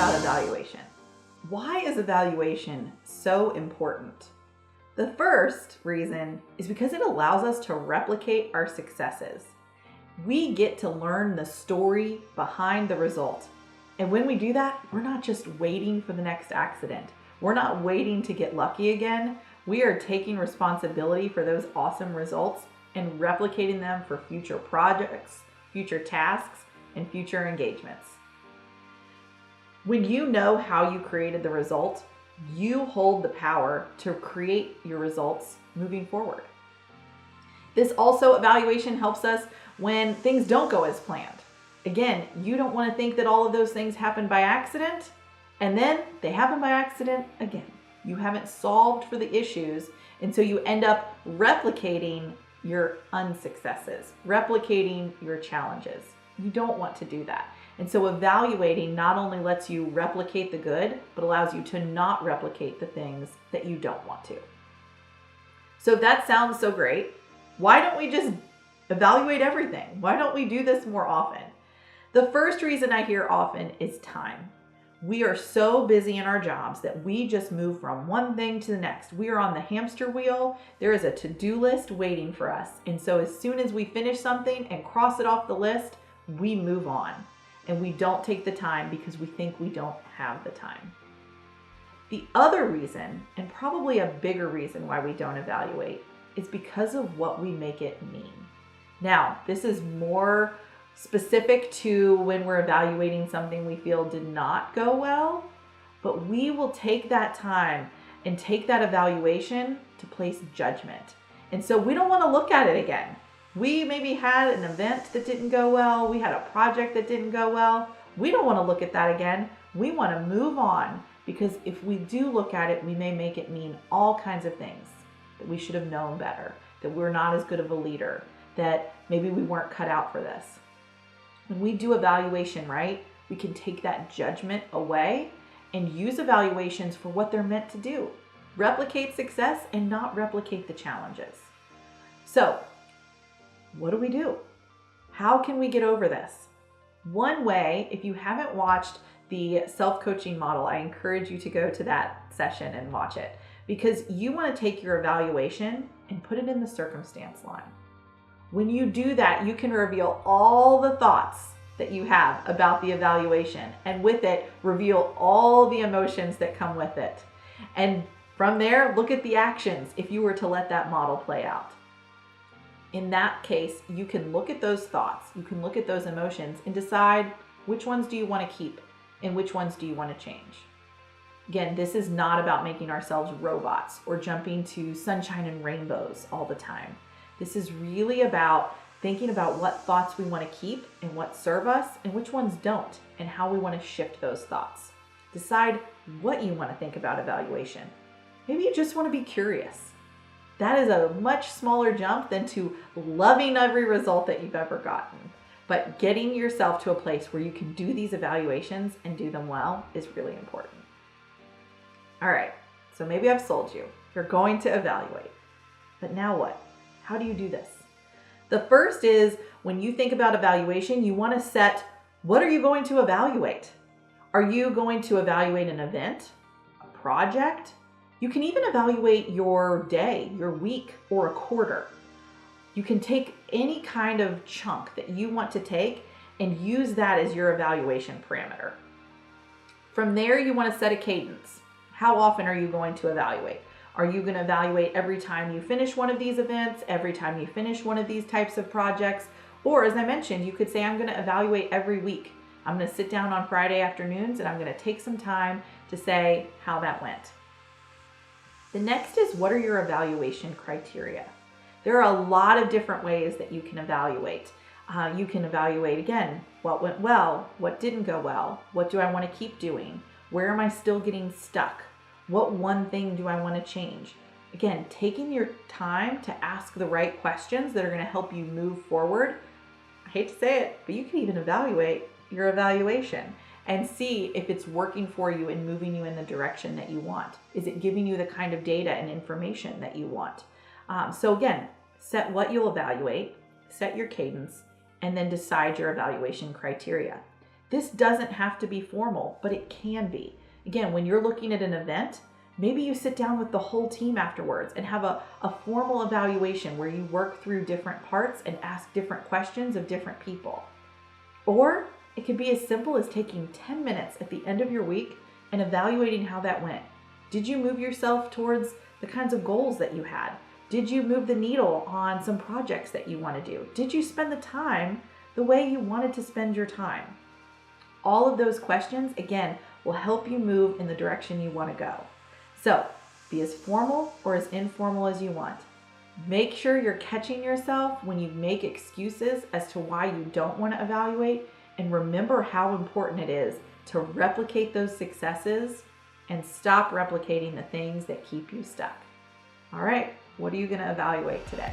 about evaluation. Why is evaluation so important? The first reason is because it allows us to replicate our successes. We get to learn the story behind the result. And when we do that, we're not just waiting for the next accident. We're not waiting to get lucky again. We are taking responsibility for those awesome results and replicating them for future projects, future tasks, and future engagements. When you know how you created the result, you hold the power to create your results moving forward. This also, evaluation helps us when things don't go as planned. Again, you don't want to think that all of those things happen by accident, and then they happen by accident again. You haven't solved for the issues, and so you end up replicating your unsuccesses, replicating your challenges. You don't want to do that. And so evaluating not only lets you replicate the good, but allows you to not replicate the things that you don't want to. So if that sounds so great, why don't we just evaluate everything? Why don't we do this more often? The first reason I hear often is time. We are so busy in our jobs that we just move from one thing to the next. We are on the hamster wheel. There is a to-do list waiting for us. And so as soon as we finish something and cross it off the list, we move on. And we don't take the time because we think we don't have the time. The other reason, and probably a bigger reason why we don't evaluate, is because of what we make it mean. Now, this is more specific to when we're evaluating something we feel did not go well, but we will take that time and take that evaluation to place judgment. And so we don't want to look at it again. We maybe had an event that didn't go well. We had a project that didn't go well. We don't want to look at that again. We want to move on, because if we do look at it, we may make it mean all kinds of things. That we should have known better, that we're not as good of a leader, that maybe we weren't cut out for this. When we do evaluation right, we can take that judgment away and use evaluations for what they're meant to do. Replicate success and not replicate the challenges. So, what do we do? How can we get over this? One way, if you haven't watched the self-coaching model, I encourage you to go to that session and watch it, because you want to take your evaluation and put it in the circumstance line. When you do that, you can reveal all the thoughts that you have about the evaluation, and with it, reveal all the emotions that come with it. And from there, look at the actions if you were to let that model play out. In that case, you can look at those thoughts, you can look at those emotions and decide which ones do you want to keep and which ones do you want to change. Again, this is not about making ourselves robots or jumping to sunshine and rainbows all the time. This is really about thinking about what thoughts we want to keep and what serve us and which ones don't, and how we want to shift those thoughts. Decide what you want to think about evaluation. Maybe you just want to be curious. That is a much smaller jump than to loving every result that you've ever gotten. But getting yourself to a place where you can do these evaluations and do them well is really important. All right, so maybe I've sold you. You're going to evaluate. But now what? How do you do this? The first is, when you think about evaluation, you want to set, what are you going to evaluate? Are you going to evaluate an event, a project? You can even evaluate your day, your week, or a quarter. You can take any kind of chunk that you want to take and use that as your evaluation parameter. From there, you want to set a cadence. How often are you going to evaluate? Are you going to evaluate every time you finish one of these events, every time you finish one of these types of projects? Or, as I mentioned, you could say, I'm going to evaluate every week. I'm going to sit down on Friday afternoons and I'm going to take some time to say how that went. The next is, what are your evaluation criteria? There are a lot of different ways that you can evaluate. You can evaluate, again, what went well, what didn't go well, what do I want to keep doing, where am I still getting stuck, what one thing do I want to change? Again, taking your time to ask the right questions that are going to help you move forward. I hate to say it, but you can even evaluate your evaluation and see if it's working for you and moving you in the direction that you want. Is it giving you the kind of data and information that you want? So again, set what you'll evaluate, set your cadence, and then decide your evaluation criteria. This doesn't have to be formal, but it can be. Again, when you're looking at an event, maybe you sit down with the whole team afterwards and have a formal evaluation where you work through different parts and ask different questions of different people. Or it could be as simple as taking 10 minutes at the end of your week and evaluating how that went. Did you move yourself towards the kinds of goals that you had? Did you move the needle on some projects that you want to do? Did you spend the time the way you wanted to spend your time? All of those questions, again, will help you move in the direction you want to go. So be as formal or as informal as you want. Make sure you're catching yourself when you make excuses as to why you don't want to evaluate, and remember how important it is to replicate those successes and stop replicating the things that keep you stuck. All right, what are you going to evaluate today?